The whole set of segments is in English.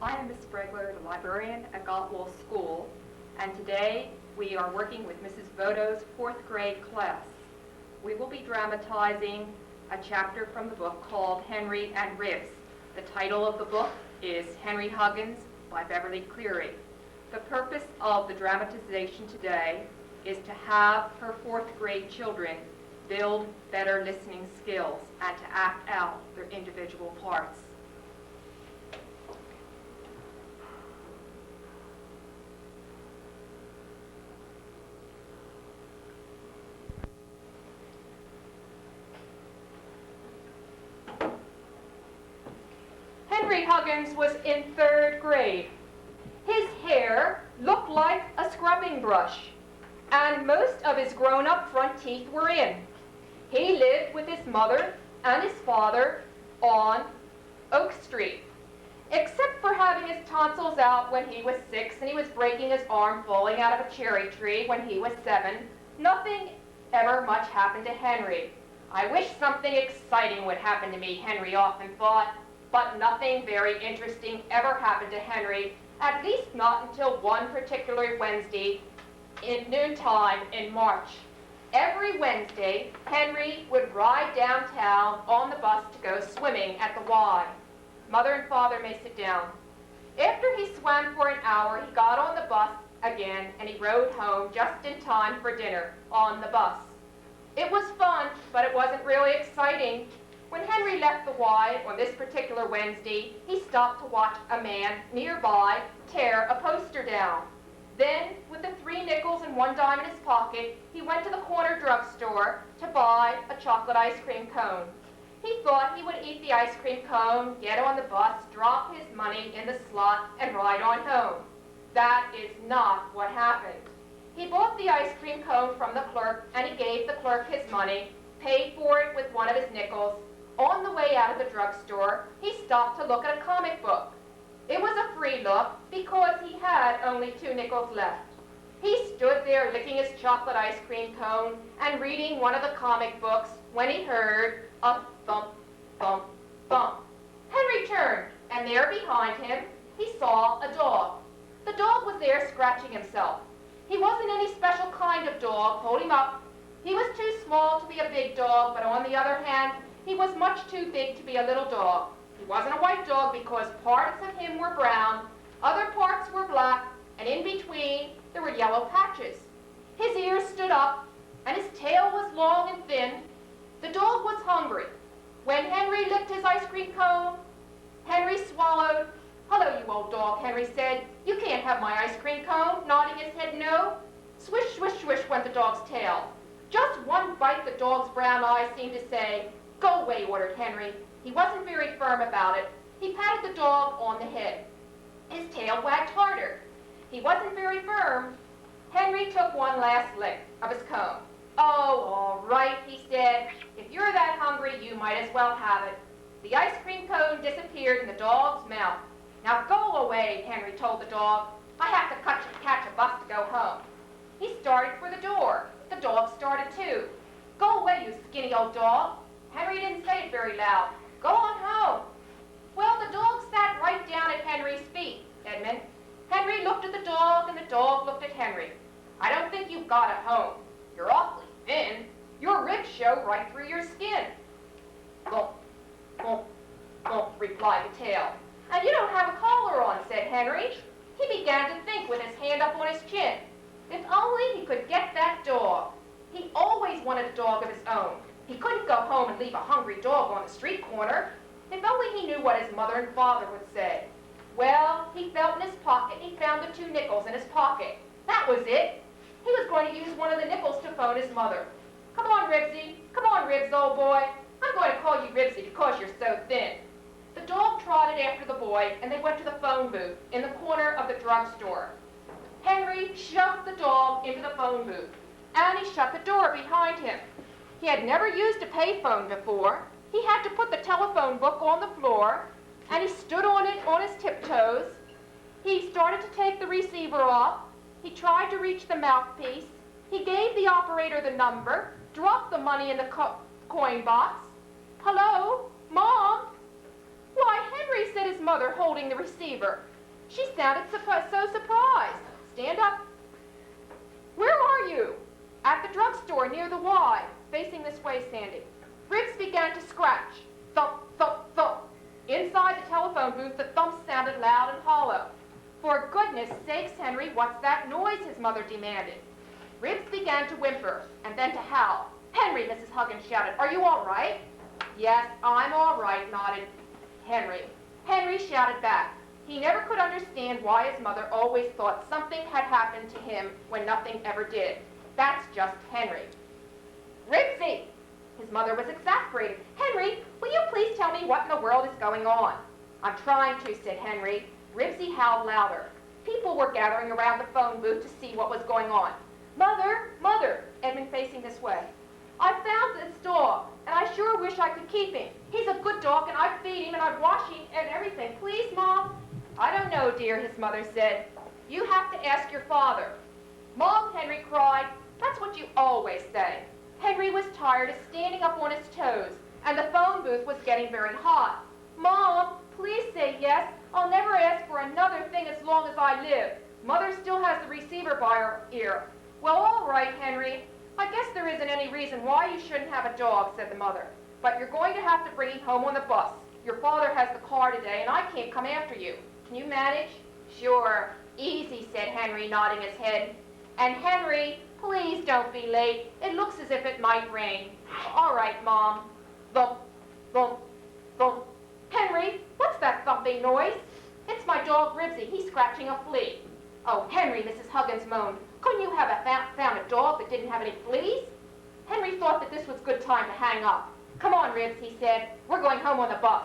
I am Ms. Spregler, the librarian at Galt Law School, and today we are working with Mrs. Vodo's fourth grade class. We will be dramatizing a chapter from the book called Henry and Ribs. The title of the book is Henry Huggins by Beverly Cleary. The purpose of the dramatization today is to have her fourth grade children build better listening skills and to act out their individual parts. Henry Huggins was in third grade. His hair looked like a scrubbing brush, and most of his grown-up front teeth were in. He lived with his mother and his father on Oak Street. Except for having his tonsils out when he was 6 and he was breaking his arm falling out of a cherry tree when he was 7, nothing ever much happened to Henry. I wish something exciting would happen to me, Henry often thought, but nothing very interesting ever happened to Henry, at least not until one particular Wednesday in noontime in March. Every Wednesday, Henry would ride downtown on the bus to go swimming at the Y. Mother and father may sit down. After he swam for an hour, he got on the bus again and he rode home just in time for dinner on the bus. It was fun, but it wasn't really exciting. When Henry left the Y on this particular Wednesday, he stopped to watch a man nearby tear a poster down. Then, with the 3 nickels and 1 dime in his pocket, he went to the corner drugstore to buy a chocolate ice cream cone. He thought he would eat the ice cream cone, get on the bus, drop his money in the slot, and ride on home. That is not what happened. He bought the ice cream cone from the clerk, and he gave the clerk his money, paid for it with one of his nickels. On the way out of the drugstore, he stopped to look at a comic book. It was a free look because he had only 2 nickels left. He stood there licking his chocolate ice cream cone and reading one of the comic books when he heard a thump, thump, thump. Henry turned, and there behind him he saw a dog. The dog was there scratching himself. He wasn't any special kind of dog. Hold him up. He was too small to be a big dog, but on the other hand, he was much too big to be a little dog. He wasn't a white dog because parts of him were brown, other parts were black, and in between there were yellow patches. His ears stood up, and his tail was long and thin. The dog was hungry. When Henry licked his ice cream cone, Henry swallowed. "Hello, you old dog," Henry said. "You can't have my ice cream cone," nodding his head no. Swish, swish, swish went the dog's tail. Just one bite, the dog's brown eyes seemed to say. "Go away," ordered Henry. He wasn't very firm about it. He patted the dog on the head. His tail wagged harder. He wasn't very firm. Henry took one last lick of his cone. "Oh, all right," he said. "If you're that hungry, you might as well have it." The ice cream cone disappeared in the dog's mouth. "Now go away," Henry told the dog. "I have to catch a bus to go home." He started for the door. The dog started too. "Go away, you skinny old dog." Henry didn't say it very loud. "Go on home." Well, the dog sat right down at Henry's feet, Edmund. Henry looked at the dog, and the dog looked at Henry. "I don't think you've got a home. You're awfully thin. Your ribs show right through your skin." "Gulp, gulp, gulp," replied the tail. "And you don't have a collar on," said Henry. He began to think with his hand up on his chin. If only he could get that dog. He always wanted a dog of his own. He couldn't go home and leave a hungry dog on the street corner. If only he knew what his mother and father would say. Well, he felt in his pocket. He found the 2 nickels in his pocket. That was it. He was going to use one of the nickels to phone his mother. "Come on, Ribsy. Come on, Ribs, old boy. I'm going to call you Ribsy because you're so thin." The dog trotted after the boy, and they went to the phone booth in the corner of the drugstore. Henry shoved the dog into the phone booth, and he shut the door behind him. He had never used a payphone before. He had to put the telephone book on the floor, and he stood on it on his tiptoes. He started to take the receiver off. He tried to reach the mouthpiece. He gave the operator the number, dropped the money in the coin box. "Hello, Mom?" "Why, Henry," said his mother, holding the receiver. She sounded so surprised. Stand up. Where are you? At the drugstore near the Y. Facing this way, Sandy. Ribs began to scratch. Thump, thump, thump. Inside the telephone booth, the thumps sounded loud and hollow. For goodness sakes, Henry, what's that noise? His mother demanded. Ribs began to whimper and then to howl. Henry, Mrs. Huggins shouted, are you all right? Yes, I'm all right, nodded Henry. Henry shouted back. He never could understand why his mother always thought something had happened to him when nothing ever did. That's just Henry. Ribsy! His mother was exasperated. Henry, will you please tell me what in the world is going on? I'm trying to, said Henry. Ribsy howled louder. People were gathering around the phone booth to see what was going on. Mother, Edmund facing this way. I found this dog, and I sure wish I could keep him. He's a good dog, and I'd feed him, and I'd wash him, and everything. Please, Mom? I don't know, dear, his mother said. You have to ask your father. Mom, Henry cried. That's what you always say. Henry was tired of standing up on his toes, and the phone booth was getting very hot. Mom, please say yes. I'll never ask for another thing as long as I live. Mother still has the receiver by her ear. Well, all right, Henry. I guess there isn't any reason why you shouldn't have a dog, said the mother. But you're going to have to bring him home on the bus. Your father has the car today, and I can't come after you. Can you manage? Sure. Easy, said Henry, nodding his head. And Henry, please don't be late. It looks as if it might rain. All right, Mom. Thump, thump, thump. Henry, what's that thumping noise? It's my dog, Ribsy. He's scratching a flea. Oh, Henry, Mrs. Huggins moaned. Couldn't you have found a dog that didn't have any fleas? Henry thought that this was good time to hang up. Come on, Ribs, he said. We're going home on the bus.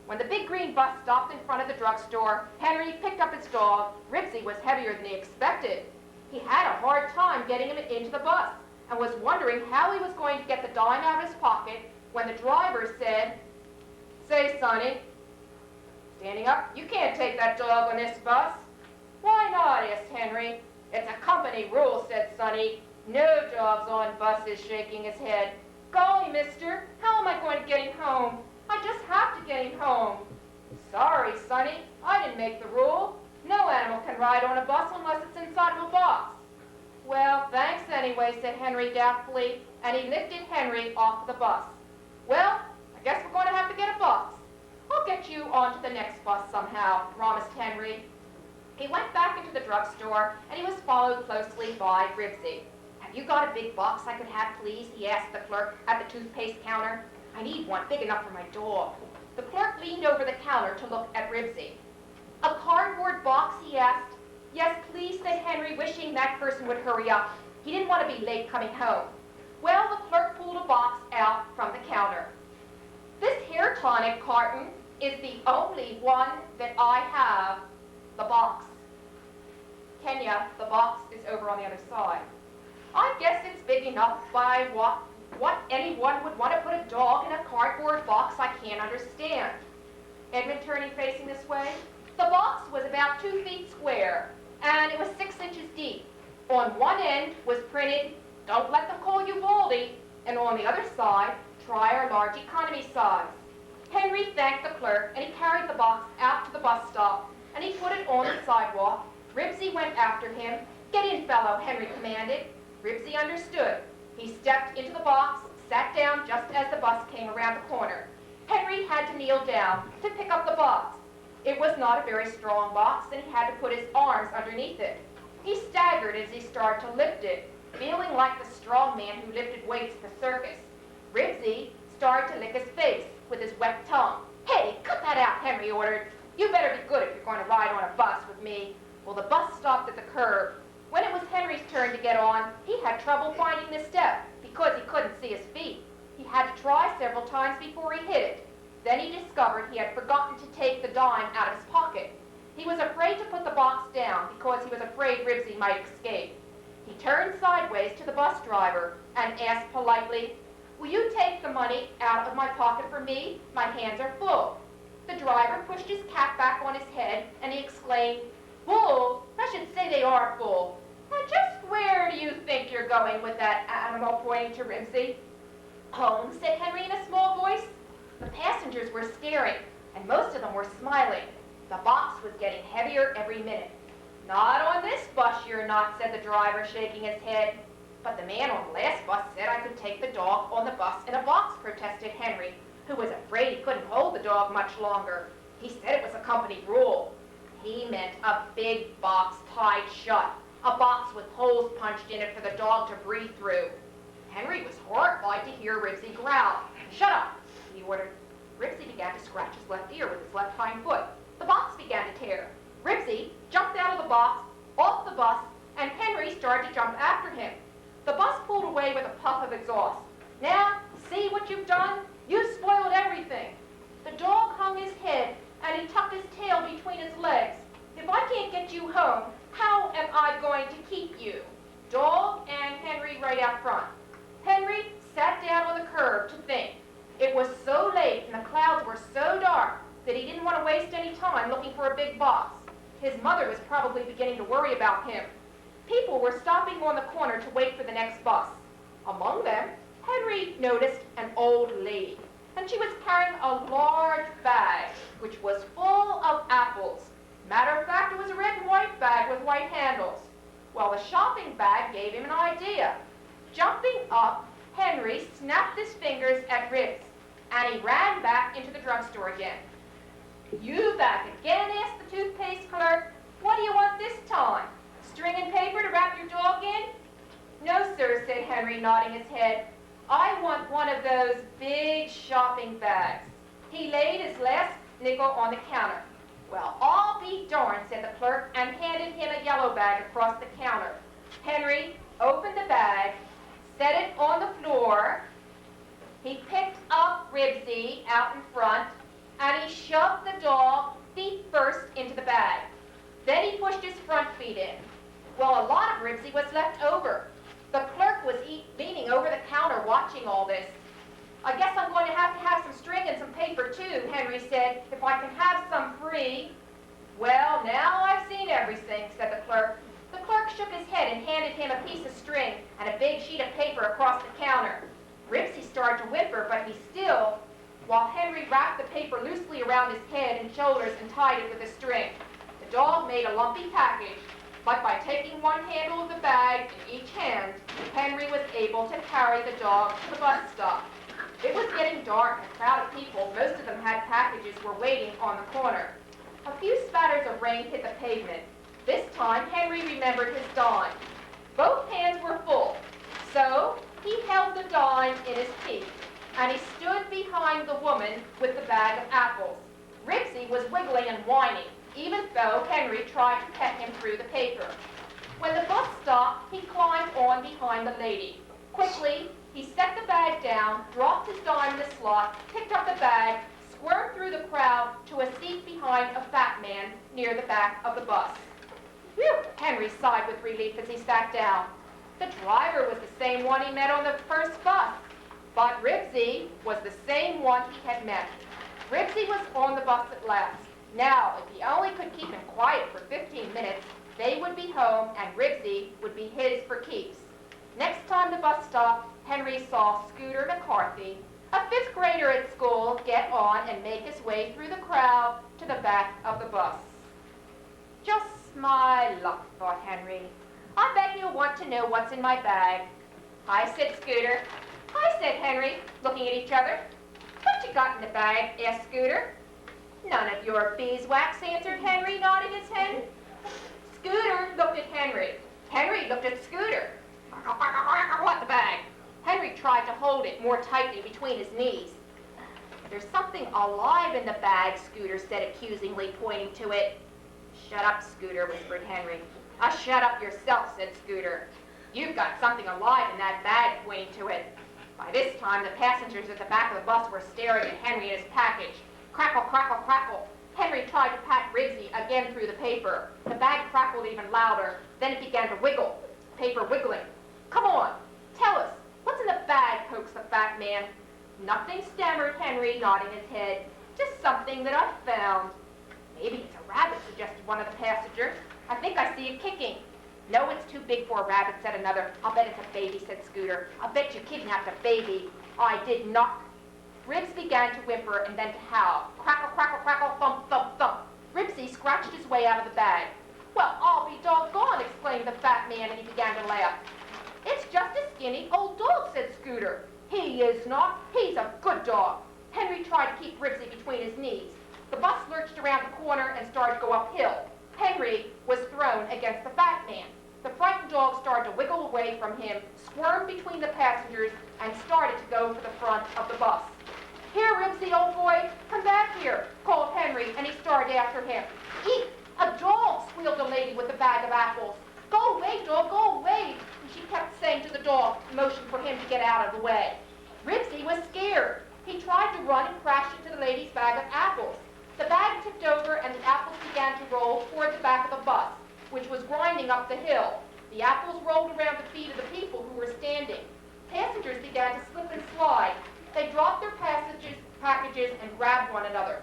When the big green bus stopped in front of the drugstore, Henry picked up his dog. Ribsy was heavier than he expected. He had a hard time getting him into the bus and was wondering how he was going to get the dime out of his pocket when the driver said, Say, Sonny, standing up, you can't take that dog on this bus. Why not? Asked Henry. It's a company rule, said Sonny. No dogs on buses, shaking his head. Golly, mister, how am I going to get him home? I just have to get him home. Sorry, Sonny, I didn't make the rule. No animal can ride on a bus unless it's inside of a box. Well, thanks anyway, said Henry doubtfully, and he lifted Henry off the bus. Well, I guess we're going to have to get a box. I'll get you onto the next bus somehow, promised Henry. He went back into the drugstore, and he was followed closely by Ribsy. Have you got a big box I could have, please? He asked the clerk at the toothpaste counter. I need one big enough for my dog. The clerk leaned over the counter to look at Ribsy. A cardboard box, he asked. Yes, please, said Henry, wishing that person would hurry up. He didn't want to be late coming home. Well, the clerk pulled a box out from the counter. This hair tonic carton is the only one that I have. The box. Kenya, the box is over on the other side. I guess it's big enough by what anyone would want to put a dog in a cardboard box. I can't understand. Edmund turning facing this way. The box was about 2 feet square, and it was 6 inches deep. On one end was printed, Don't let them call you Baldy, and on the other side, try our large economy size. Henry thanked the clerk, and he carried the box out to the bus stop, and he put it on the sidewalk. Ribsy went after him. Get in, fellow, Henry commanded. Ribsy understood. He stepped into the box, sat down just as the bus came around the corner. Henry had to kneel down to pick up the box. It was not a very strong box, and he had to put his arms underneath it. He staggered as he started to lift it, feeling like the strong man who lifted weights at the circus. Ribsy started to lick his face with his wet tongue. Hey, cut that out, Henry ordered. You better be good if you're going to ride on a bus with me. Well, the bus stopped at the curb. When it was Henry's turn to get on, he had trouble finding the step because he couldn't see his feet. He had to try several times before he hit it. Then he discovered he had forgotten to take the dime out of his pocket. He was afraid to put the box down because he was afraid Ribsy might escape. He turned sideways to the bus driver and asked politely, Will you take the money out of my pocket for me? My hands are full. The driver pushed his cap back on his head and he exclaimed, Full? I should say they are full. Now just where do you think you're going with that animal, pointing to Ribsy? Home, said Henry in a small voice. The passengers were staring, and most of them were smiling. The box was getting heavier every minute. "Not on this bus you're not," said the driver, shaking his head. "But the man on the last bus said I could take the dog on the bus in a box," protested Henry, who was afraid he couldn't hold the dog much longer. "He said it was a company rule." He meant a big box tied shut, a box with holes punched in it for the dog to breathe through. Henry was horrified to hear Ribsy growl. "Shut up," he ordered. Ribsy began to scratch his left ear with his left hind foot. The box began to tear. Ribsy jumped out of the box, off the bus, and Henry started to jump after him. The bus pulled away with a puff of exhaust. "Now, see what you've done? You've spoiled everything." The dog hung his head, and he tucked his tail between his legs. "If I can't get you home, how am I going to keep you?" Dog and Henry right out front. Henry sat down on the curb to think. It was so late and the clouds were so dark that he didn't want to waste any time looking for a big box. His mother was probably beginning to worry about him. People were stopping on the corner to wait for the next bus. Among them, Henry noticed an old lady, and she was carrying a large bag, which was full of apples. Matter of fact, it was a red and white bag with white handles. Well, the shopping bag gave him an idea. Jumping up, Henry snapped his fingers at Ribs, and he ran back into the drugstore again. "You back again?" asked the toothpaste clerk. "What do you want this time? String and paper to wrap your dog in?" "No, sir," said Henry, nodding his head. "I want one of those big shopping bags." He laid his last nickel on the counter. "Well, I'll be darned," said the clerk, and handed him a yellow bag across the counter. Henry opened the bag, set it on the floor. He picked up Ribsy out in front, and he shoved the dog feet first into the bag. Then he pushed his front feet in. Well, a lot of Ribsy was left over. The clerk was leaning over the counter watching all this. "I guess I'm going to have some string and some paper too," Henry said, "if I can have some free." "Well, now I've seen everything," said the clerk. The clerk shook his head and handed him a piece of string and a big sheet of paper across the counter. Ribsy started to whimper, but he still, while Henry wrapped the paper loosely around his head and shoulders and tied it with a string. The dog made a lumpy package, but by taking one handle of the bag in each hand, Henry was able to carry the dog to the bus stop. It was getting dark, and a crowd of people, most of them had packages, were waiting on the corner. A few spatters of rain hit the pavement. This time, Henry remembered his dime. Both hands were full, so he held the dime in his teeth, and he stood behind the woman with the bag of apples. Ribsy was wiggling and whining, even though Henry tried to pet him through the paper. When the bus stopped, he climbed on behind the lady. Quickly, he set the bag down, dropped his dime in the slot, picked up the bag, squirmed through the crowd to a seat behind a fat man near the back of the bus. "Phew," Henry sighed with relief as he sat down. The driver was the same one he met on the first bus, but Ribsy was the same one he had met. Ribsy was on the bus at last. Now, if he only could keep him quiet for 15 minutes, they would be home and Ribsy would be his for keeps. Next time the bus stopped, Henry saw Scooter McCarthy, a 5th grader at school, get on and make his way through the crowd to the back of the bus. "Just my luck," thought Henry. "I bet he'll want to know what's in my bag." "Hi," said Scooter. "Hi," said Henry, looking at each other. "What you got in the bag?" asked Scooter. "None of your beeswax," answered Henry, nodding his head. Scooter looked at Henry. Henry looked at Scooter. "What, the bag?" Henry tried to hold it more tightly between his knees. "There's something alive in the bag," Scooter said accusingly, pointing to it. "Shut up, Scooter," whispered Henry. "Shut up yourself," said Scooter. "You've got something alive in that bag," pointing to it. By this time, the passengers at the back of the bus were staring at Henry and his package. Crackle, crackle, crackle. Henry tried to pat Ribsy again through the paper. The bag crackled even louder. Then it began to wiggle, paper wiggling. "Come on, tell us, what's in the bag?" coaxed the fat man. "Nothing," stammered Henry, nodding his head. "Just something that I found." "Maybe it's a rabbit," suggested one of the passengers. "I think I see it kicking." "No, it's too big for a rabbit," said another. "I'll bet it's a baby," said Scooter. "I'll bet you kidnapped a baby." "I did not." Ribs began to whimper and then to howl. Crackle, crackle, crackle, thump, thump, thump. Ribsy his way out of the bag. "Well, I'll be doggone," exclaimed the fat man, and he began to laugh. "It's just a skinny old dog," said Scooter. "He is not. He's a good dog." Henry tried to keep Ribsy between his knees. The bus lurched around the corner and started to go uphill. Henry was thrown against the fat man. The frightened dog started to wiggle away from him, squirmed between the passengers, and started to go for the front of the bus. "Here, Ribsy, old boy, come back here," called Henry, and he started after him. "Eek! A dog!" squealed the lady with the bag of apples. "Go away, dog, go away!" And she kept saying to the dog, motioning for him to get out of the way. Ribsy was scared. He tried to run and crash into the lady's bag of apples. The bag tipped over and the apples began to roll toward the back of the bus, which was grinding up the hill. The apples rolled around the feet of the people who were standing. Passengers began to slip and slide. They dropped their packages and grabbed one another.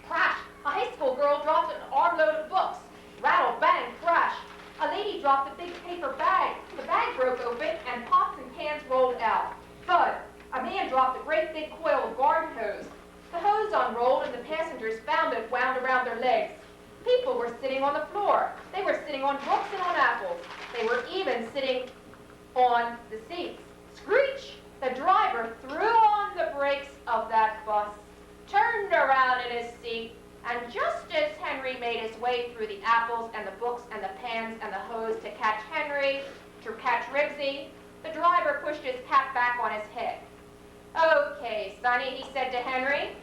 Crash! A high school girl dropped an armload of books. Rattle, bang, crash! A lady dropped a big paper bag. The bag broke open and pots and pans rolled out. Thud! A man dropped a great big coil of garden hose. The hose unrolled and the passengers found it wound around their legs. People were sitting on the floor. They were sitting on books and on apples. They were even sitting on the seats. Screech! The driver threw on the brakes of that bus, turned around in his seat, and just as Henry made his way through the apples and the books and the pans and the hose to catch Ribsy, the driver pushed his cap back on his head. "Okay, Sonny," he said to Henry.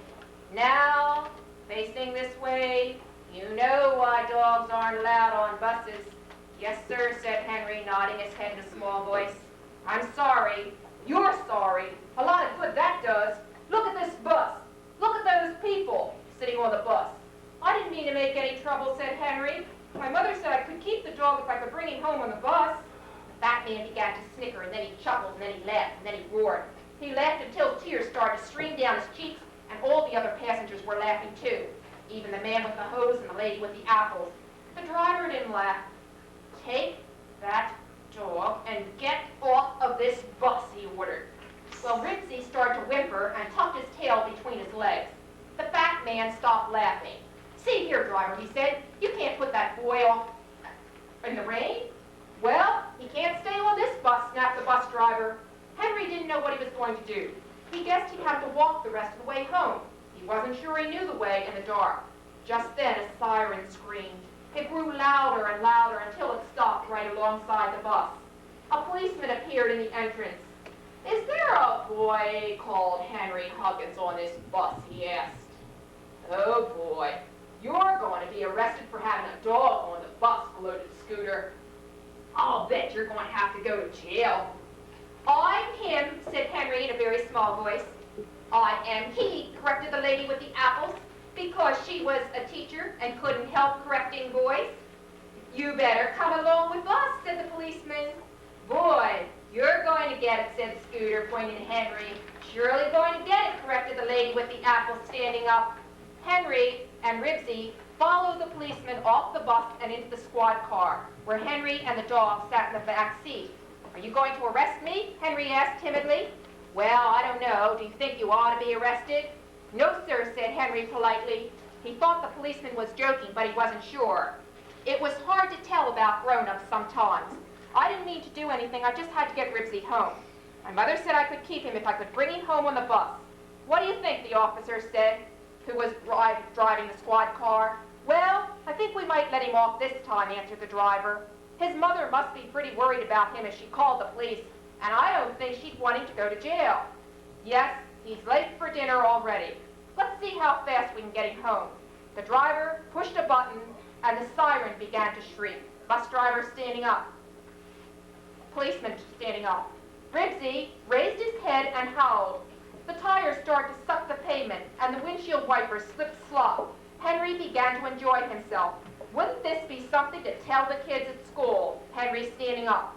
"Now, facing this way, you know why dogs aren't allowed on buses." "Yes, sir," said Henry, nodding his head in a small voice. "I'm sorry. You're sorry. A lot of good that does. Look at this bus. Look at those people sitting on the bus." "I didn't mean to make any trouble," said Henry. "My mother said I could keep the dog if I could bring him home on the bus." The fat man began to snicker, and then he chuckled, and then he laughed, and then he roared. He laughed until tears started to stream down his cheeks, and all the other passengers were laughing too, even the man with the hose and the lady with the apples. The driver didn't laugh. "Take that dog and get off of this bus," he ordered. Well, Ribsy started to whimper and tucked his tail between his legs. The fat man stopped laughing. "See here, driver," he said, "you can't put that boy off in the rain." "Well, he can't stay on this bus," snapped the bus driver. Henry didn't know what he was going to do. He guessed he'd have to walk the rest of the way home. He wasn't sure he knew the way in the dark. Just then a siren screamed. It grew louder and louder until it stopped right alongside the bus. A policeman appeared in the entrance. "Is there a boy called Henry Huggins on this bus?" he asked. "Oh boy, you're going to be arrested for having a dog on the bus," gloated Scooter. "I'll bet you're going to have to go to jail." "I'm him," said Henry in a very small voice. "I am he," corrected the lady with the apples, because she was a teacher and couldn't help correcting boys. "You better come along with us," said the policeman. "Boy, you're going to get it," said Scooter, pointing to Henry. "Surely going to get it," corrected the lady with the apples, standing up. Henry and Ribsy followed the policeman off the bus and into the squad car, where Henry and the dog sat in the back seat. "Are you going to arrest me?" Henry asked timidly. "Well, I don't know. Do you think you ought to be arrested?" "No, sir," said Henry politely. He thought the policeman was joking, but he wasn't sure. It was hard to tell about grown-ups sometimes. "I didn't mean to do anything. I just had to get Ribsy home. My mother said I could keep him if I could bring him home on the bus." "What do you think?" the officer said, who was driving the squad car. "Well, I think we might let him off this time," answered the driver. "His mother must be pretty worried about him as she called the police, and I don't think she'd want him to go to jail. Yes, he's late for dinner already. Let's see how fast we can get him home." The driver pushed a button, and the siren began to shriek. Bus driver standing up. Policeman standing up. Ribsy raised his head and howled. The tires started to suck the pavement, and the windshield wipers slipped slop. Henry began to enjoy himself. Wouldn't this be something to tell the kids at school? Henry standing up.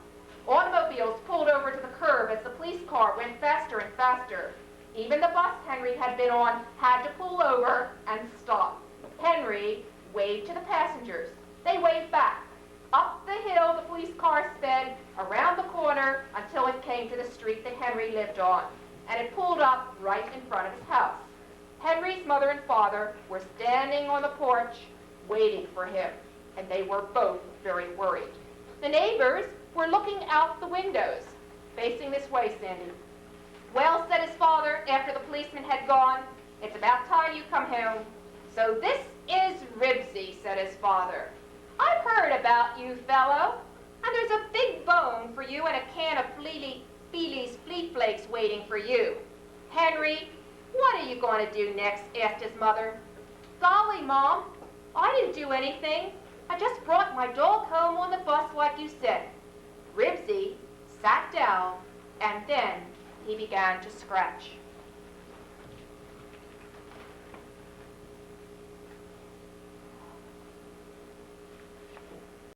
Automobiles pulled over to the curb as the police car went faster and faster. Even the bus Henry had been on had to pull over and stop. Henry waved to the passengers. They waved back. Up the hill the police car sped, around the corner until it came to the street that Henry lived on, and it pulled up right in front of his house. Henry's mother and father were standing on the porch, waiting for him, and they were both very worried. The neighbors were looking out the windows, facing this way, Sandy. "Well," said his father, after the policeman had gone, "it's about time you come home." "So this is Ribsy," said his father. "I've heard about you, fellow, and there's a big bone for you and a can of Feely's Flea Flakes waiting for you. Henry, what are you going to do next?" asked his mother. "Golly, Mom, I didn't do anything. I just brought my dog home on the bus like you said." Ribsy sat down, and then he began to scratch.